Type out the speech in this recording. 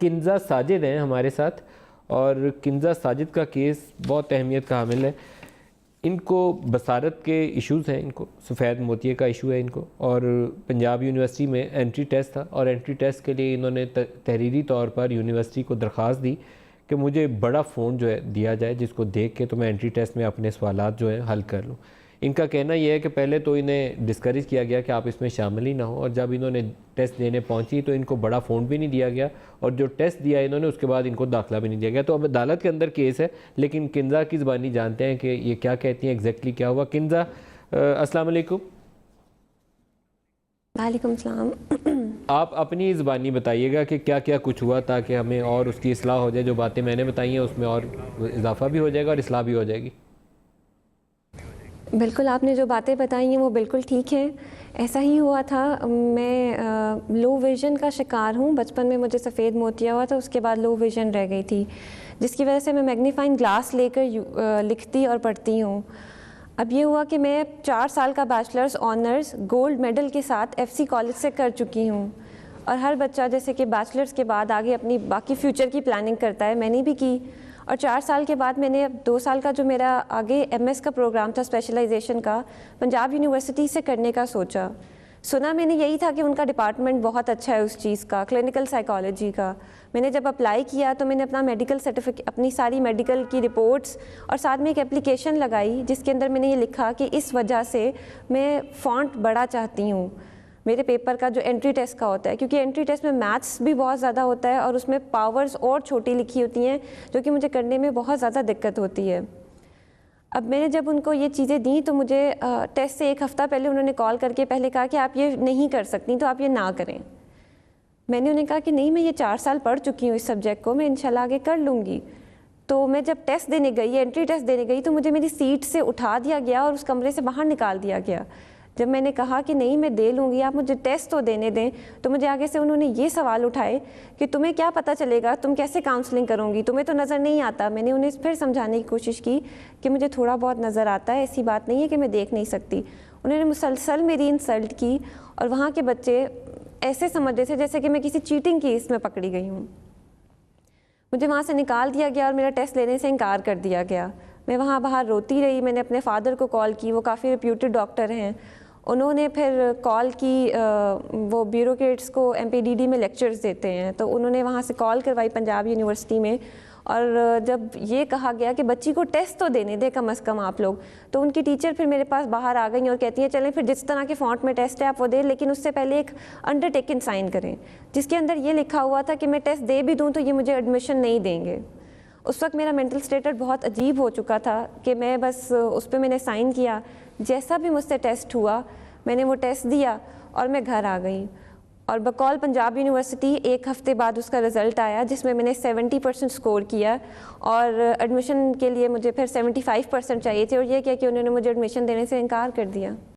किंजा साजिद हैं हमारे साथ, और किंजा साजिद का केस बहुत अहमियत का हामिल है। इनको बसारत के इश्यूज़ हैं, इनको सफ़ेद मोतिये का इशू है इनको, और पंजाब यूनिवर्सिटी में एंट्री टेस्ट था और एंट्री टेस्ट के लिए इन्होंने तहरीरी तौर पर यूनिवर्सिटी को दरख्वास्त दी कि मुझे बड़ा फ़ोन जो है दिया जाए जिसको देख के तो मैं एंट्री टेस्ट में अपने सवालात जो हैं हल कर लूँ। इनका कहना यह है कि पहले तो इन्हें डिस्करेज किया गया कि आप इसमें शामिल ही ना हो, और जब इन्होंने टेस्ट देने पहुंची तो इनको बड़ा फ़ोन भी नहीं दिया गया, और जो टेस्ट दिया इन्होंने उसके बाद इनको दाखिला भी नहीं दिया गया। तो अब अदालत के अंदर केस है, लेकिन किंजा की ज़बानी जानते हैं कि ये क्या कहती हैं, एग्जैक्टली क्या हुआ। किंजा, अस्सलाम वालेकुम। वालेकुम सलाम। आप अपनी ज़बानी बताइएगा कि क्या क्या कुछ हुआ, ताकि हमें और उसकी इस्लाह हो जाए। जो बातें मैंने बताई हैं उसमें और इजाफा भी हो जाएगा और इस्लाह भी हो जाएगी। बिल्कुल, आपने जो बातें बताई हैं वो बिल्कुल ठीक हैं। ऐसा ही हुआ था। मैं लो विज़न का शिकार हूँ। बचपन में मुझे सफ़ेद मोतिया हुआ था, उसके बाद लो विज़न रह गई थी, जिसकी वजह से मैं मैग्नीफाइंग ग्लास लेकर लिखती और पढ़ती हूँ। अब ये हुआ कि मैं 4 साल का बैचलर्स ऑनर्स गोल्ड मेडल के साथ FC कॉलेज से कर चुकी हूँ। और हर बच्चा जैसे कि बैचलर्स के बाद आगे अपनी बाकी फ्यूचर की प्लानिंग करता है, मैंने भी की। और 4 साल के बाद मैंने अब 2 साल का जो मेरा आगे MS का प्रोग्राम था स्पेशलाइजेशन का, पंजाब यूनिवर्सिटी से करने का सोचा। सुना मैंने यही था कि उनका डिपार्टमेंट बहुत अच्छा है उस चीज़ का, क्लिनिकल साइकोलॉजी का। मैंने जब अप्लाई किया तो मैंने अपना मेडिकल सर्टिफिकेट, अपनी सारी मेडिकल की रिपोर्ट्स और साथ में एक एप्लीकेशन लगाई जिसके अंदर मैंने ये लिखा कि इस वजह से मैं फ़ॉन्ट बड़ा चाहती हूँ मेरे पेपर का जो एंट्री टेस्ट का होता है, क्योंकि एंट्री टेस्ट में मैथ्स भी बहुत ज़्यादा होता है और उसमें पावर्स और छोटी लिखी होती हैं, जो कि मुझे करने में बहुत ज़्यादा दिक्कत होती है। अब मैंने जब उनको ये चीज़ें दी तो मुझे टेस्ट से 1 हफ़्ता पहले उन्होंने कॉल करके पहले कहा कि आप ये नहीं कर सकती, तो आप ये ना करें। मैंने उन्हें कहा कि नहीं, मैं ये 4 साल पढ़ चुकी हूँ इस सब्जेक्ट को, मैं इंशाल्लाह आगे कर लूँगी। तो मैं जब टेस्ट देने गई, एंट्री टेस्ट देने गई, तो मुझे मेरी सीट से उठा दिया गया और उस कमरे से बाहर निकाल दिया गया। जब मैंने कहा कि नहीं मैं दे लूँगी, आप मुझे टेस्ट तो देने दें, तो मुझे आगे से उन्होंने ये सवाल उठाए कि तुम्हें क्या पता चलेगा, तुम कैसे काउंसलिंग करोगी, तुम्हें तो नज़र नहीं आता। मैंने उन्हें फिर समझाने की कोशिश की कि मुझे थोड़ा बहुत नज़र आता है, ऐसी बात नहीं है कि मैं देख नहीं सकती। उन्होंने मुसलसल मेरी इंसल्ट की, और वहाँ के बच्चे ऐसे समझ रहे थे जैसे कि मैं किसी चीटिंग केस में पकड़ी गई हूँ। मुझे वहाँ से निकाल दिया गया और मेरा टेस्ट लेने से इनकार कर दिया गया। मैं वहाँ बाहर रोती रही। मैंने अपने फादर को कॉल की, वो काफ़ी रिप्यूटेड डॉक्टर हैं। उन्होंने फिर कॉल की, वो ब्यूरोक्रेट्स को MPDD में लेक्चर्स देते हैं, तो उन्होंने वहाँ से कॉल करवाई पंजाब यूनिवर्सिटी में। और जब ये कहा गया कि बच्ची को टेस्ट तो देने दे कम से कम आप लोग, तो उनकी टीचर फिर मेरे पास बाहर आ गई और कहती हैं चलें फिर जिस तरह के फ़ॉन्ट में टेस्ट है आप वो दें, लेकिन उससे पहले एक अंडरटेकिंग साइन करें जिसके अंदर ये लिखा हुआ था कि मैं टेस्ट दे भी दूँ तो ये मुझे एडमिशन नहीं देंगे। उस वक्त मेरा मेंटल स्टेटस बहुत अजीब हो चुका था कि मैं बस उस पर मैंने साइन किया। जैसा भी मुझसे टेस्ट हुआ मैंने वो टेस्ट दिया और मैं घर आ गई। और बकौल पंजाब यूनिवर्सिटी 1 हफ़्ते बाद उसका रिज़ल्ट आया जिसमें मैंने 70% स्कोर किया, और एडमिशन के लिए मुझे फिर 75% चाहिए थे, और ये क्या कि उन्होंने मुझे एडमिशन देने से इनकार कर दिया।